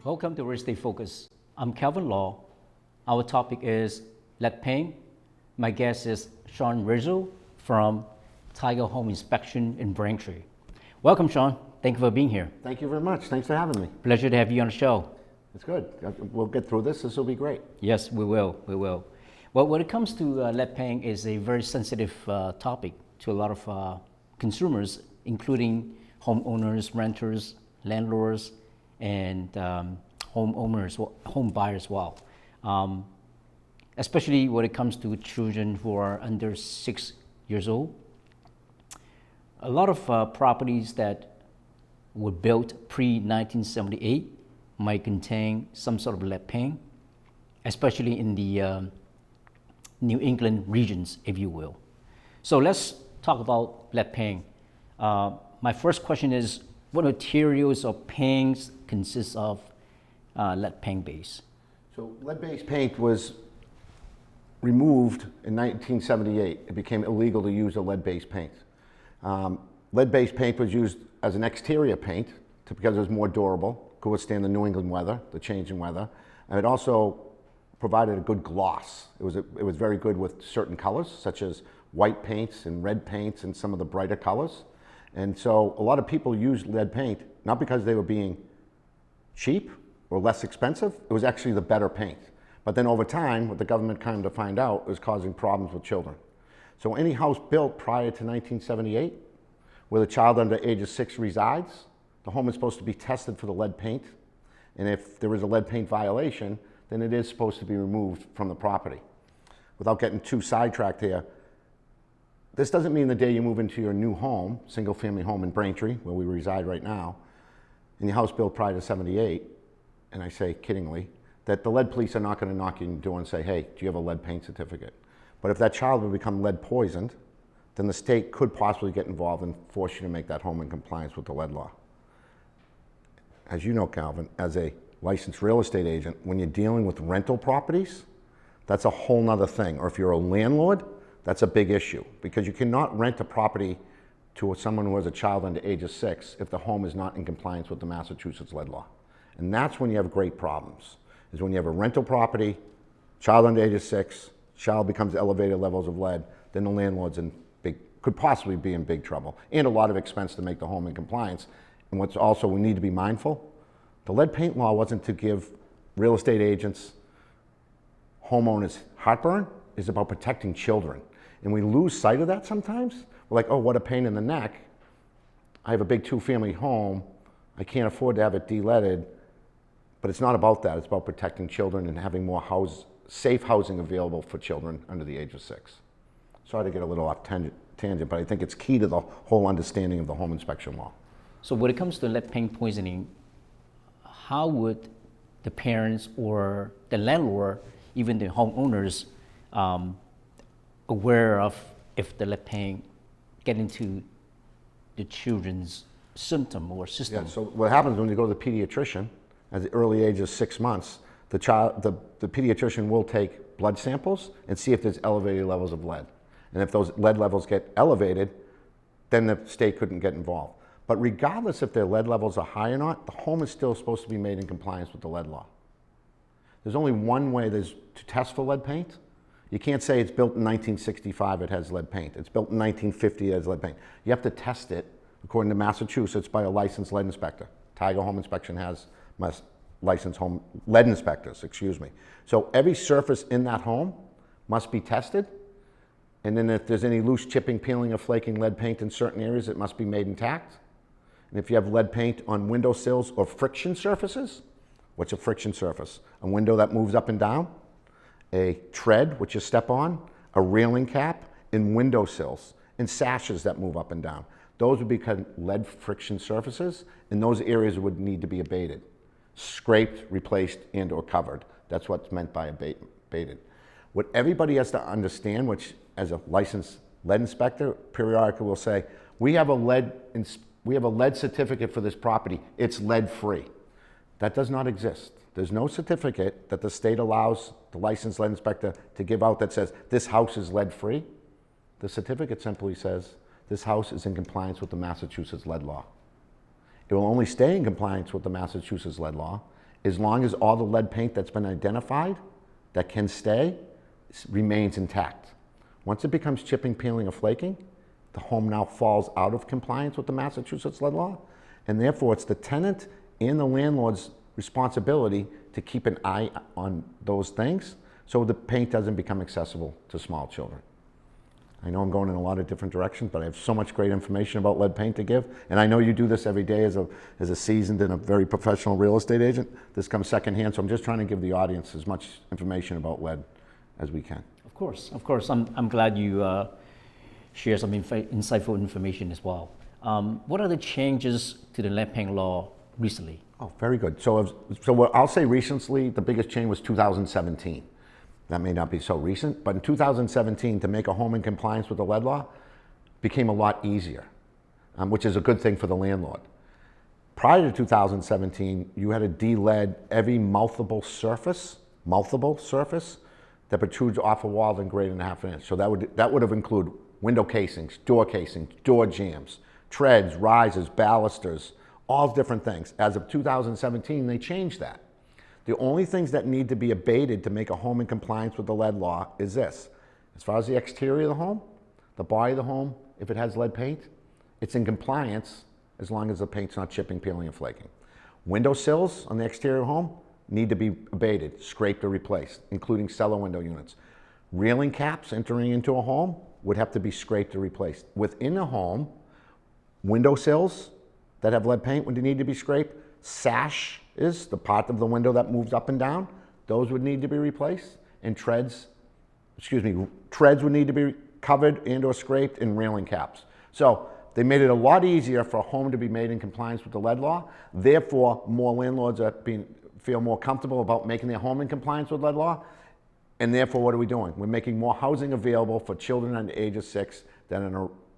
Welcome to Real Estate Focus. I'm Calvin Law. Our topic is lead paint. My guest is Sean Rizzo from Tiger Home Inspection in Braintree. Welcome, Sean. Thank you for being here. Thank you very much. Thanks for having me. Pleasure to have you on the show. It's good. We'll get through this. This will be great. Yes, we will. We will. Well, when it comes to lead paint, is a very sensitive topic to a lot of consumers, including homeowners, renters, landlords, and homeowners, home buyers as well. Especially when it comes to children who are under 6 years old. A lot of properties that were built pre-1978 might contain some sort of lead paint, especially in the New England regions, if you will. So let's talk about lead paint. My first question is, what materials or paints consist of lead paint base? So lead-based paint was removed in 1978. It became illegal to use a lead-based paint. Lead-based paint was used as an exterior paint because it was more durable, could withstand the New England weather, the change in weather, and it also provided a good gloss. It was very good with certain colors, such as white paints and red paints and some of the brighter colors. And so a lot of people used lead paint, not because they were being cheap or less expensive, it was actually the better paint. But then over time, what the government came to find out was causing problems with children. So any house built prior to 1978, where the child under age of 6 resides, the home is supposed to be tested for the lead paint. And if there is a lead paint violation, then it is supposed to be removed from the property. Without getting too sidetracked here, this doesn't mean the day you move into your new home, single family home in Braintree, where we reside right now, in your house built prior to 78, and I say kiddingly, that the lead police are not going to knock you on your door and say, hey, do you have a lead paint certificate? But if that child would become lead poisoned, then the state could possibly get involved and force you to make that home in compliance with the lead law. As you know, Calvin, as a licensed real estate agent, when you're dealing with rental properties, that's a whole nother thing. Or if you're a landlord, that's a big issue, because you cannot rent a property to someone who has a child under age of 6 if the home is not in compliance with the Massachusetts lead law. And that's when you have great problems, is when you have a rental property, child under age of 6, child becomes elevated levels of lead, then the landlord's could possibly be in big trouble, and a lot of expense to make the home in compliance. And what's also, we need to be mindful, the lead paint law wasn't to give real estate agents, homeowners heartburn, it's about protecting children. And we lose sight of that sometimes. We're like, oh, what a pain in the neck. I have a big 2-family home. I can't afford to have it de-leaded. But it's not about that. It's about protecting children and having more safe housing available for children under the age of 6. Sorry to get a little off tangent, but I think it's key to the whole understanding of the home inspection law. So when it comes to lead paint poisoning, how would the parents or the landlord, even the homeowners, aware of if the lead paint get into the children's symptom or system? Yeah, so what happens when you go to the pediatrician at the early age of 6 months, the pediatrician will take blood samples and see if there's elevated levels of lead. And if those lead levels get elevated, then the state couldn't get involved. But regardless if their lead levels are high or not, the home is still supposed to be made in compliance with the lead law. There's only one way to test for lead paint. You can't say it's built in 1965, it has lead paint. It's built in 1950, it has lead paint. You have to test it, according to Massachusetts, by a licensed lead inspector. Tiger Home Inspection has licensed home lead inspectors, excuse me. So every surface in that home must be tested. And then if there's any loose chipping, peeling, or flaking lead paint in certain areas, it must be made intact. And if you have lead paint on window sills or friction surfaces, what's a friction surface? A window that moves up and down, a tread, which you step on, a railing cap, and window sills, and sashes that move up and down. Those would become lead friction surfaces, and those areas would need to be abated, scraped, replaced, and or covered. That's what's meant by abated. What everybody has to understand, which as a licensed lead inspector, periodically will say, we have a lead certificate for this property, it's lead free. That does not exist. There's no certificate that the state allows the licensed lead inspector to give out that says this house is lead free. The certificate simply says this house is in compliance with the Massachusetts lead law. It will only stay in compliance with the Massachusetts lead law as long as all the lead paint that's been identified that can stay remains intact. Once it becomes chipping, peeling, or flaking, the home now falls out of compliance with the Massachusetts lead law, and therefore it's the tenant and the landlord's responsibility to keep an eye on those things so the paint doesn't become accessible to small children. I know I'm going in a lot of different directions, but I have so much great information about lead paint to give, and I know you do this every day as a seasoned and a very professional real estate agent. This comes secondhand, so I'm just trying to give the audience as much information about lead as we can. Of course. I'm glad you share some insightful information as well. What are the changes to the lead paint law recently? Oh, very good. So I'll say recently, the biggest change was 2017. That may not be so recent, but in 2017, to make a home in compliance with the lead law became a lot easier, which is a good thing for the landlord. Prior to 2017, you had to de-lead every mouthable surface that protrudes off a wall than greater than ½ inch. So that would have included window casings, door jambs, treads, risers, balusters, all different things. As of 2017, they changed that. The only things that need to be abated to make a home in compliance with the lead law is this. As far as the exterior of the home, the body of the home, if it has lead paint, it's in compliance as long as the paint's not chipping, peeling, and flaking. Window sills on the exterior of the home need to be abated, scraped, or replaced, including cellar window units. Railing caps entering into a home would have to be scraped or replaced. Within a home, window sills that have lead paint would need to be scraped. Sash is the part of the window that moves up and down. Those would need to be replaced. And treads would need to be covered and or scraped, and railing caps. So they made it a lot easier for a home to be made in compliance with the lead law. Therefore, more landlords feel more comfortable about making their home in compliance with lead law. And therefore, what are we doing? We're making more housing available for children under the age of 6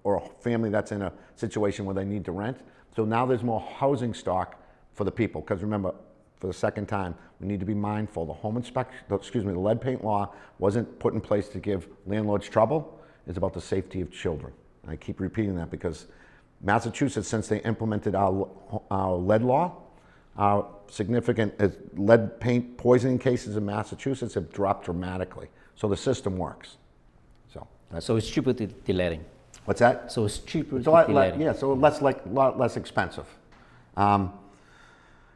or a family that's in a situation where they need to rent. So now there's more housing stock for the people. Because remember, for the second time, we need to be mindful. The lead paint law wasn't put in place to give landlords trouble. It's about the safety of children. And I keep repeating that because Massachusetts, since they implemented our lead law, our significant lead paint poisoning cases in Massachusetts have dropped dramatically. So the system works. So it's cheaper to de-leading. What's that? So it's cheaper It's to de-leading. yeah, so lot less expensive.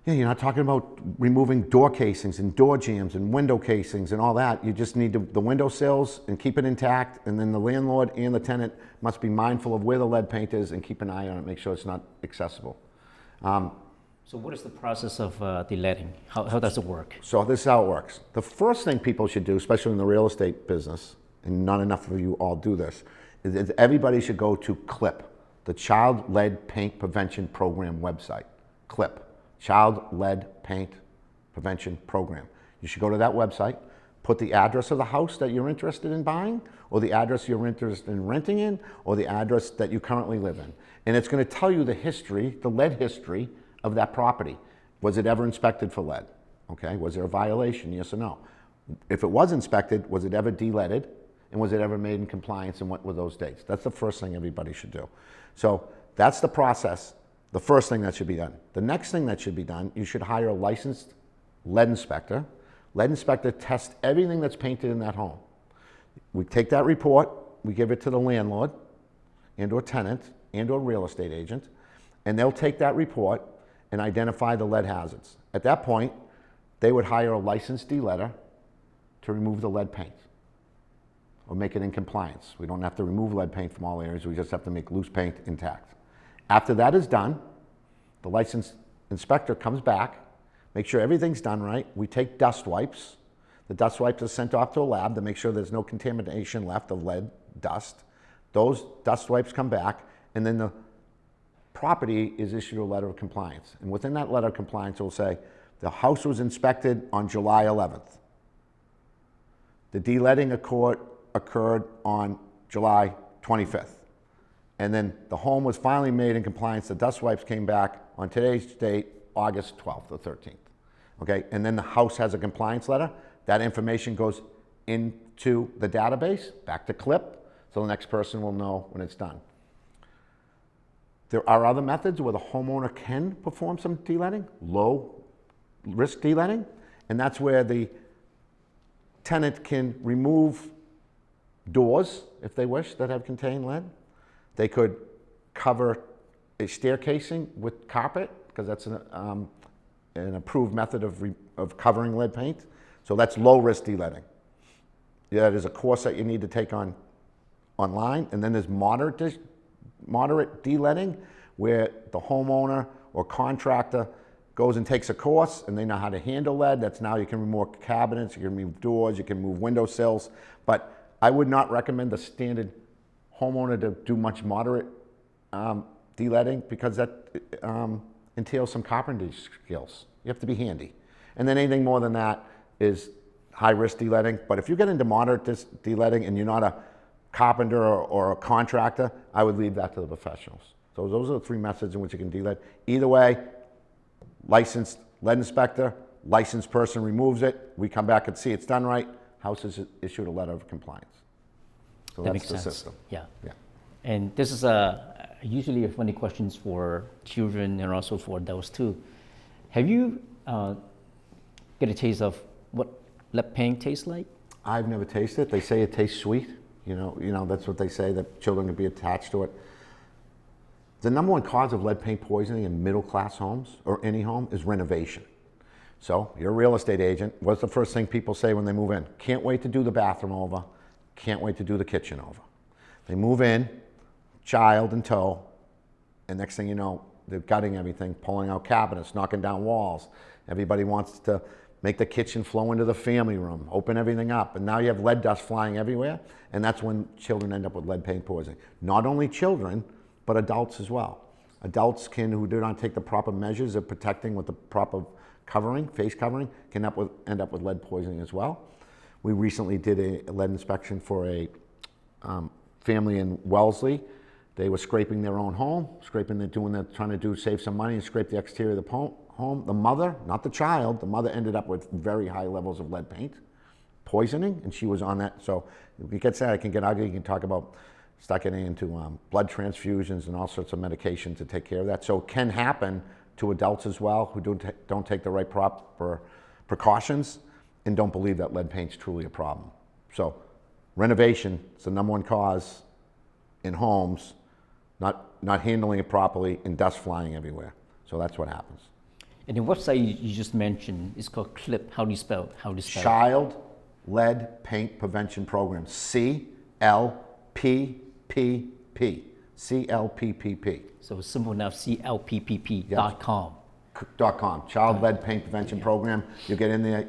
You're not talking about removing door casings and door jambs and window casings and all that. You just need the window sills and keep it intact, and then the landlord and the tenant must be mindful of where the lead paint is and keep an eye on it, make sure it's not accessible. So what is the process of de-leading? How does it work? So this is how it works. The first thing people should do, especially in the real estate business, and not enough of you all do this, is everybody should go to CLIP, the Child Lead Paint Prevention Program website. CLIP, Child Lead Paint Prevention Program. You should go to that website, put the address of the house that you're interested in buying, or the address you're interested in renting in, or the address that you currently live in. And it's going to tell you the history, the lead history of that property. Was it ever inspected for lead? Okay, was there a violation, yes or no? If it was inspected, was it ever de-leaded? And was it ever made in compliance, and what were those dates? That's the first thing everybody should do. So that's the process, the first thing that should be done. The next thing that should be done, you should hire a licensed lead inspector. Lead inspector tests everything that's painted in that home. We take that report, we give it to the landlord and or tenant and or real estate agent, and they'll take that report and identify the lead hazards. At that point, they would hire a licensed de-leader to remove the lead paint or make it in compliance. We don't have to remove lead paint from all areas, we just have to make loose paint intact. After that is done, the licensed inspector comes back, make sure everything's done right. We take dust wipes. The dust wipes are sent off to a lab to make sure there's no contamination left of lead dust. Those dust wipes come back, and then the property is issued a letter of compliance. And within that letter of compliance, it will say, the house was inspected on July 11th. The de-leading occurred on July 25th. And then the home was finally made in compliance. The dust wipes came back on today's date, August 12th or 13th. Okay, and then the house has a compliance letter. That information goes into the database, back to CLIP, so the next person will know when it's done. There are other methods where the homeowner can perform some de-leading. Low risk de-leading, and that's where the tenant can remove doors, if they wish, that have contained lead. They could cover a stair casing with carpet, because that's an approved method of covering lead paint. So that's low risk de-leading. Yeah, there's a course that you need to take online, and then there's moderate de-leading, where the homeowner or contractor goes and takes a course, and they know how to handle lead. That's now you can remove cabinets, you can remove doors, you can move window sills. But I would not recommend the standard homeowner to do much moderate de-leading, because that entails some carpentry skills. You have to be handy. And then anything more than that is high risk de-leading. But if you get into moderate de-leading and you're not a carpenter or a contractor, I would leave that to the professionals. So those are the three methods in which you can de-lead. Either way, licensed lead inspector, licensed person removes it, we come back and see it's done right, house is issued a letter of compliance. So That that's makes the sense. system. Yeah. Yeah. And this is usually a funny questions for children and also for adults too. Have you get a taste of what lead paint tastes like? I've never tasted it. They say it tastes sweet. You know that's what they say, that children can be attached to it. The number one cause of lead paint poisoning in middle class homes, or any home, is renovation. So you're a real estate agent. What's the first thing people say when they move in? Can't wait to do the bathroom over. Can't wait to do the kitchen over. They move in, child in tow, and next thing you know, they're gutting everything, pulling out cabinets, knocking down walls. Everybody wants to make the kitchen flow into the family room, open everything up, and now you have lead dust flying everywhere, and that's when children end up with lead paint poisoning. Not only children, but adults as well. Adults who do not take the proper measures of protecting with the proper covering, face covering, can end up with lead poisoning as well. We recently did a lead inspection for a family in Wellesley. They were scraping their own home, trying to save some money and scrape the exterior of the home. The mother, not the child, the mother ended up with very high levels of lead paint poisoning, and she was on that. So if it gets that, it can get ugly. You can talk about start getting into blood transfusions and all sorts of medication to take care of that. So it can happen to adults as well who don't take the right proper precautions and don't believe that lead paint's truly a problem. So renovation is the number one cause in homes, not handling it properly, and dust flying everywhere. So that's what happens. And the website you just mentioned is called CLIP. How do you spell it? Child Lead Paint Prevention Program. CLPPP. CLPPP. So simple enough, CLPPP.com. .com. Child Lead Paint Prevention Program. You get in there,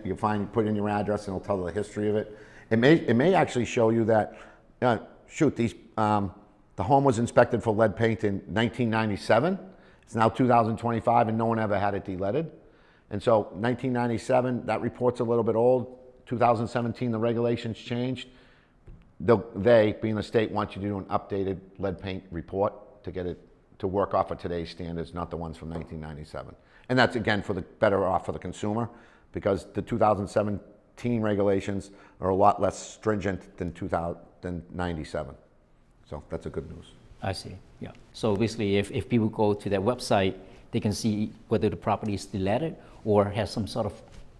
put in your address, and it'll tell the history of it. It may actually show you that, the home was inspected for lead paint in 1997. It's now 2025, and no one ever had it de-leaded. And so 1997, that report's a little bit old. 2017, the regulations changed. They, being the state, want you to do an updated lead paint report to get it to work off of today's standards, not the ones from 1997. And that's, again, better off for the consumer, because the 2017 regulations are a lot less stringent than 97. So that's a good news. I see, yeah. So basically, if people go to their website, they can see whether the property is de-leaded or has some sort of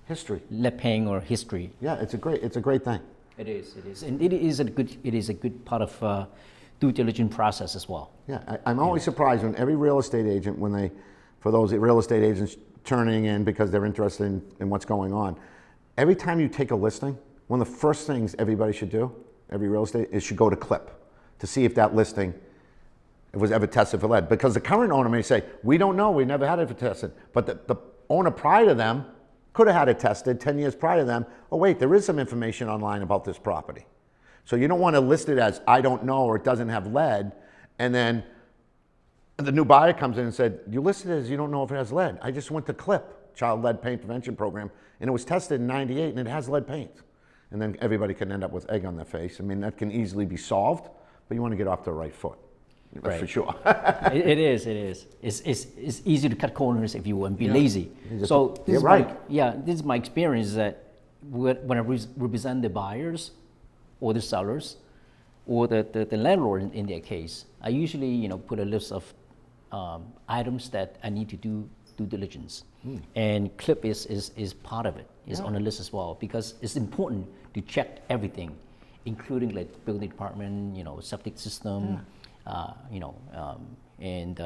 history, lead paint or history. Yeah, it's a great thing. It is, and it is a good part of due diligence process as well. Yeah, I'm always surprised when every real estate agent, for those real estate agents turning in because they're interested in what's going on, every time you take a listing, one of the first things everybody should do, every real estate, is should go to CLIP to see if that listing was ever tested for lead. Because the current owner may say, we don't know, we never had it tested. But the owner prior to them could have had it tested 10 years prior to them. Oh wait, there is some information online about this property. So you don't want to list it as, I don't know, or it doesn't have lead, and then the new buyer comes in and said, you listed it as you don't know if it has lead. I just went to CLIP, Child Lead Paint Prevention Program, and it was tested in '98 and it has lead paint. And then everybody can end up with egg on their face. I mean, that can easily be solved, but you want to get off the right foot. That's right. For sure. It is. It's easy to cut corners if you want, be lazy. So this is right. this is my experience, that when I represent the buyers or the sellers or the landlord in their case, I usually put a list of items that I need to do due diligence. And CLIP is part of it, is on the list as well, because it's important to check everything, including like building department, septic system, and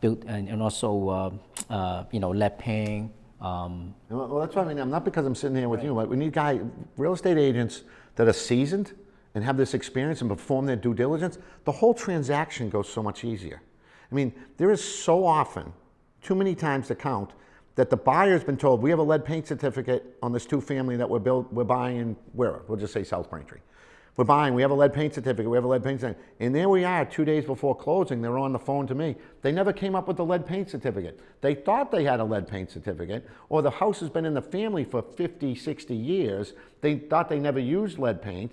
built, and also lead paint. Well, that's what I mean. I'm not because I'm sitting here with you, but we need real estate agents that are seasoned and have this experience and perform their due diligence. The whole transaction goes so much easier. I mean, there is so often, too many times to count, that the buyer's been told, we have a lead paint certificate on this two-family that we're buying in, where? We'll just say South Braintree. We have a lead paint certificate, we have a lead paint certificate. And there we are, 2 days before closing, they're on the phone to me. They never came up with the lead paint certificate. They thought they had a lead paint certificate, or the house has been in the family for 50, 60 years. They thought they never used lead paint.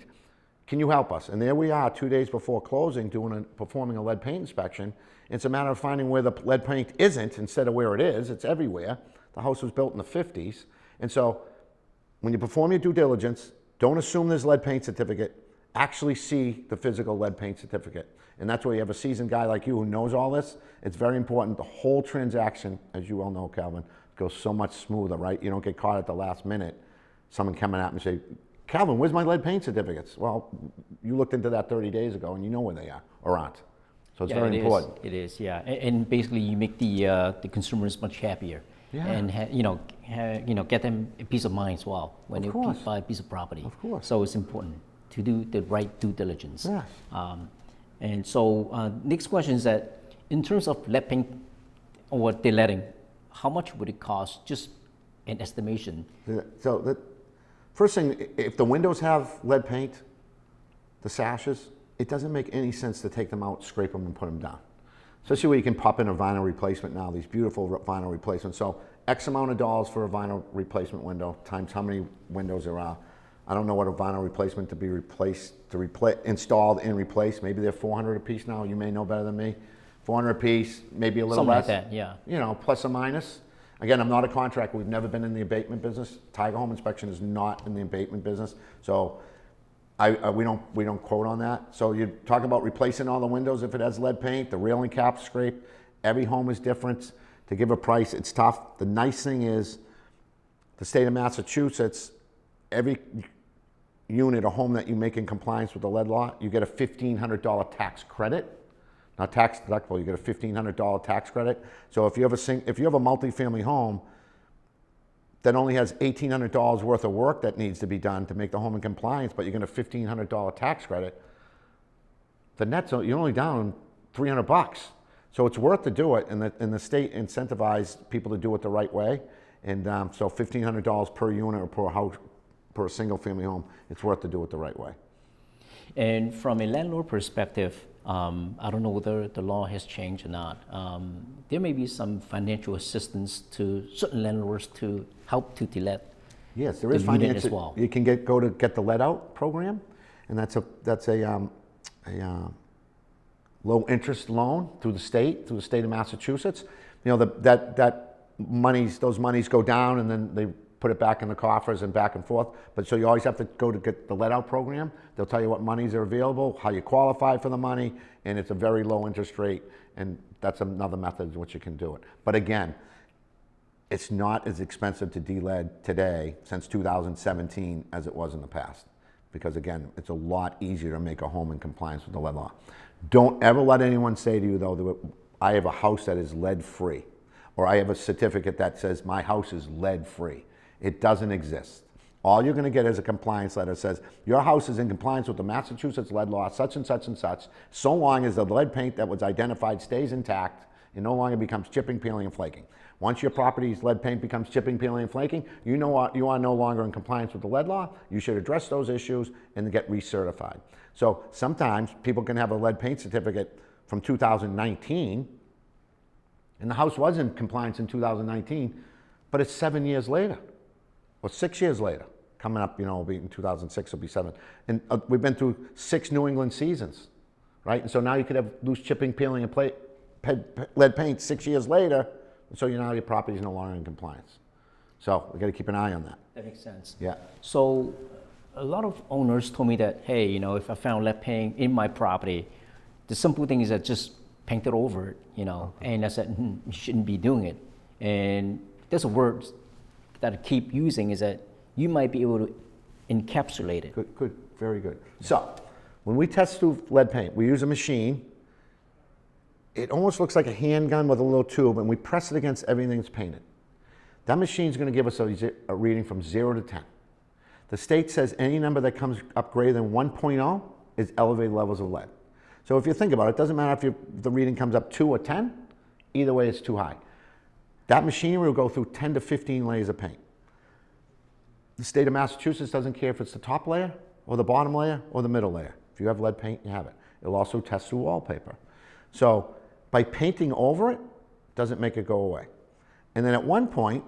Can you help us? And there we are, 2 days before closing, performing a lead paint inspection. It's a matter of finding where the lead paint isn't instead of where it is. It's everywhere. The house was built in the 50s. And so when you perform your due diligence, don't assume there's lead paint certificate. Actually see the physical lead paint certificate. And that's where you have a seasoned guy like you who knows all this. It's very important. The whole transaction, as you well know, Calvin, goes so much smoother, right? You don't get caught at the last minute. Someone coming at me and say, Calvin, where's my lead paint certificates? Well, you looked into that 30 days ago and you know where they are or aren't. So it's very important. It is, yeah. And basically you make the consumers much happier. Yeah. And get them a peace of mind as well when they buy a piece of property. Of course. So it's important to do the right due diligence. Yes. And so next question is that in terms of lead paint or de-leading, how much would it cost? Just an estimation. So the first thing, if the windows have lead paint, the sashes, it doesn't make any sense to take them out, scrape them, and put them down. Especially where you can pop in a vinyl replacement now, these beautiful vinyl replacements. So X amount of dollars for a vinyl replacement window times how many windows there are. I don't know what a vinyl replacement to be installed and replaced. Maybe they're 400 a piece now. You may know better than me. 400 a piece, maybe a little Something less. Like that, yeah. Plus or minus. Again, I'm not a contractor. We've never been in the abatement business. Tiger Home Inspection is not in the abatement business. So we don't quote on that. So you talk about replacing all the windows if it has lead paint, the railing caps scraped. Every home is different. To give a price, it's tough. The nice thing is the state of Massachusetts, every unit or home that you make in compliance with the lead law, you get a $1,500 tax credit. Not tax deductible, you get a $1,500 tax credit. So if you have a multifamily home that only has $1,800 worth of work that needs to be done to make the home in compliance, but you're going to $1,500 tax credit, the net's, you're only down $300. So it's worth to do it, and the state incentivized people to do it the right way. And so $1,500 per unit or per house, per single family home, it's worth to do it the right way. And from a landlord perspective, I don't know whether the law has changed or not. There may be some financial assistance to certain landlords to help to de-lead. Yes, there is financial as well. You can get the lead out program, and that's a low interest loan through the state of Massachusetts. Those monies go down, and then they put it back in the coffers and back and forth. But so you always have to go to get the let out program. They'll tell you what monies are available, how you qualify for the money, and it's a very low interest rate, and that's another method in which you can do it. But again, it's not as expensive to de-lead today since 2017 as it was in the past. Because again, it's a lot easier to make a home in compliance with the lead law. Don't ever let anyone say to you though, that I have a house that is lead free, or I have a certificate that says my house is lead free. It doesn't exist. All you're going to get is a compliance letter that says your house is in compliance with the Massachusetts lead law, such and such and such, so long as the lead paint that was identified stays intact and no longer becomes chipping, peeling, and flaking. Once your property's lead paint becomes chipping, peeling, and flaking, you know what, you are no longer in compliance with the lead law. You should address those issues and get recertified. So sometimes people can have a lead paint certificate from 2019, and the house was in compliance in 2019, but it's 7 years later. Or 6 years later, coming up, it'll be in 2006, it'll be 7. And we've been through 6 New England seasons, right? And so now you could have loose chipping, peeling, and lead paint 6 years later, and so now your property is no longer in compliance. So we got to keep an eye on that. That makes sense. Yeah. So a lot of owners told me that, hey, if I found lead paint in my property, the simple thing is that just paint it over it, and I said, you shouldn't be doing it. And there's a word that I keep using is that you might be able to encapsulate it. Good, good, very good. So, when we test through lead paint, we use a machine. It almost looks like a handgun with a little tube, and we press it against everything that's painted. That machine's going to give us a reading from 0 to 10. The state says any number that comes up greater than 1.0 is elevated levels of lead. So if you think about it, it doesn't matter if the reading comes up 2 or 10, either way it's too high. That machinery will go through 10 to 15 layers of paint. The state of Massachusetts doesn't care if it's the top layer or the bottom layer or the middle layer. If you have lead paint, you have it. It'll also test through wallpaper. So by painting over it, doesn't make it go away. And then at one point,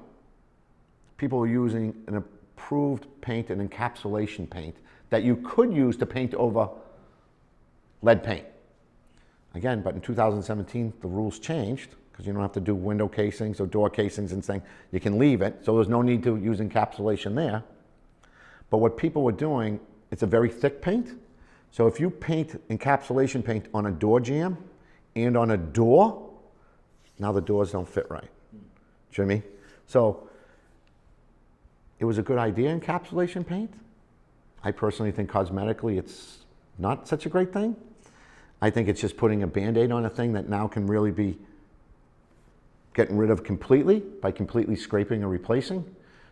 people were using an approved paint, an encapsulation paint, that you could use to paint over lead paint. Again, but in 2017, the rules changed because you don't have to do window casings or door casings and things. You can leave it, so there's no need to use encapsulation there. But what people were doing, it's a very thick paint. So if you paint encapsulation paint on a door jamb and on a door, now the doors don't fit right. Do you know what I mean? So it was a good idea, encapsulation paint. I personally think cosmetically it's not such a great thing. I think it's just putting a Band-Aid on a thing that now can really be getting rid of completely by completely scraping or replacing.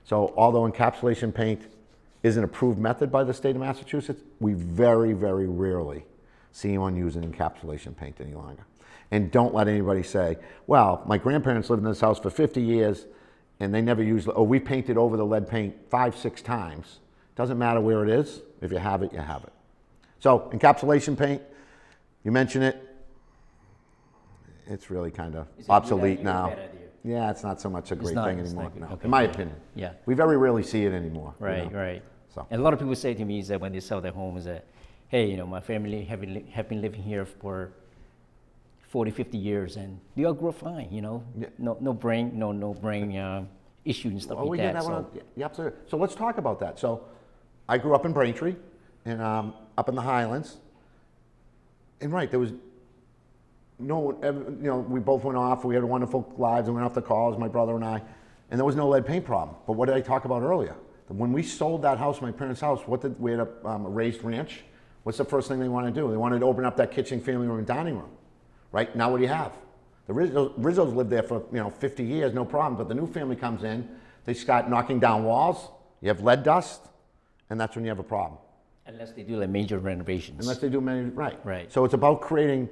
So although encapsulation paint is an approved method by the state of Massachusetts, we very, very rarely see anyone using encapsulation paint any longer. And don't let anybody say, well, my grandparents lived in this house for 50 years and they never used, oh, we painted over the lead paint 5, 6 times. Doesn't matter where it is. If you have it, you have it. So encapsulation paint, you mention it, it's really kind of obsolete now. Yeah, it's not so much a great thing anymore now, okay, in my opinion. Yeah. We very rarely see it anymore. Right, you know? right. So. And a lot of people say to me is that when they sell their home is that, hey, you know, my family have been living here for 40, 50 years and they all grow fine, you know, yeah. no brain issue and stuff like that. So. Yeah, absolutely. So let's talk about that. So I grew up in Braintree and up in the Highlands. And right, there was no, you know, we both went off, we had wonderful lives and went off to college, my brother and I, and there was no lead paint problem. But what did I talk about earlier? When we sold that house, my parents' house, we had a raised ranch. What's the first thing they wanted to do? They wanted to open up that kitchen, family room, and dining room. Right? Now what do you have? The Rizzos lived there for 50 years, no problem. But the new family comes in, they start knocking down walls, you have lead dust, and that's when you have a problem. Unless they do like major renovations. Unless they do many, right. Right. So it's about creating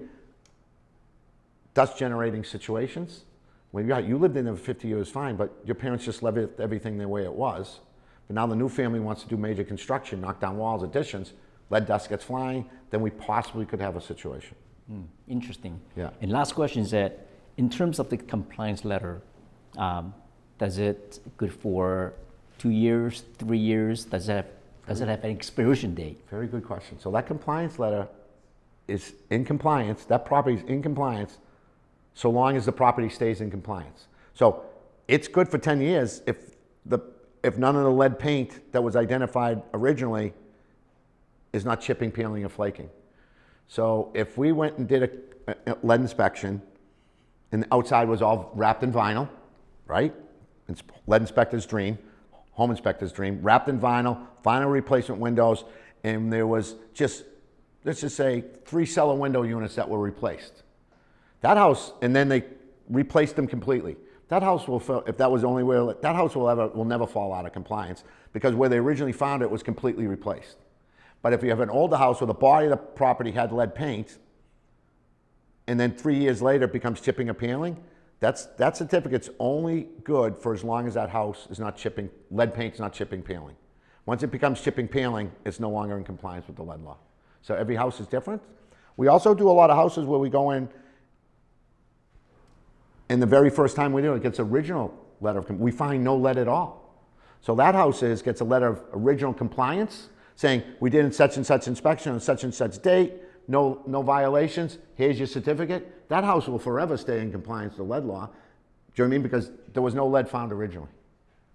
dust generating situations. When you lived in there for 50 years, fine, but your parents just left everything the way it was. But now the new family wants to do major construction, knock down walls, additions, lead dust gets flying, then we possibly could have a situation. Interesting. Yeah. And last question is that in terms of the compliance letter, does it good for 2 years, 3 years? Does it have an expiration date? Very good question. So that compliance letter is in compliance, that property is in compliance so long as the property stays in compliance. So it's good for 10 years if none of the lead paint that was identified originally is not chipping, peeling, or flaking. So if we went and did a lead inspection and the outside was all wrapped in vinyl, right? It's lead inspector's dream, home inspector's dream, wrapped in vinyl, vinyl replacement windows, and there was just, let's just say 3 cellar window units that were replaced. That house, and then they replaced them completely. That house will, if that was the only way, that house will never fall out of compliance because where they originally found it was completely replaced. But if you have an older house where the body of the property had lead paint, and then 3 years later it becomes chipping or peeling, that certificate's only good for as long as that house is not chipping, lead paint's not chipping, peeling. Once it becomes chipping, peeling, it's no longer in compliance with the lead law. So every house is different. We also do a lot of houses where we go in, and the very first time we do it, gets original letter of, we find no lead at all. So that house gets a letter of original compliance saying we did such and such inspection on such and such date, no violations, here's your certificate. That house will forever stay in compliance with the lead law. Do you know what I mean? Because there was no lead found originally.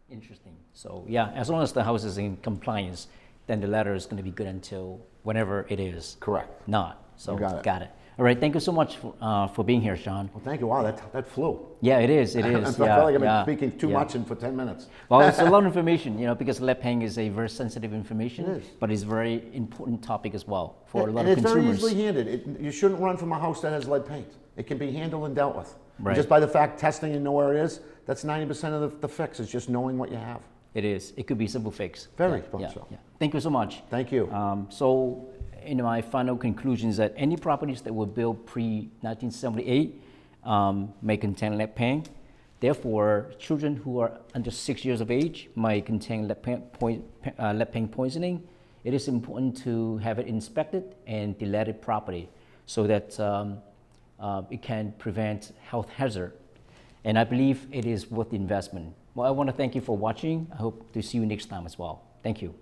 Interesting. So yeah, as long as the house is in compliance, then the letter is going to be good until whenever it is. Correct. Not. So You got it. Got it. All right, thank you so much for being here, Sean. Well, thank you. Wow, that flew. Yeah, it is. It I is. feel Yeah, like I've been yeah, speaking too yeah. much for 10 minutes. Well, it's a lot of information, because lead paint is a very sensitive information, It is. but it's a very important topic as well for a lot And of it's very consumers. easily handled. You shouldn't run from a house that has lead paint. It can be handled and dealt with. Right. Just by the fact testing and know where it is, that's 90% of the fix, is just knowing what you have. It is. It could be a simple fix. Very yeah, so. yeah. Thank you so much. Thank you. So, in my final conclusion is that any properties that were built pre-1978 may contain lead paint. Therefore, children who are under 6 years of age might contain lead paint poisoning. It is important to have it inspected and deleted properly so that it can prevent health hazard. And I believe it is worth the investment. Well, I want to thank you for watching. I hope to see you next time as well. Thank you.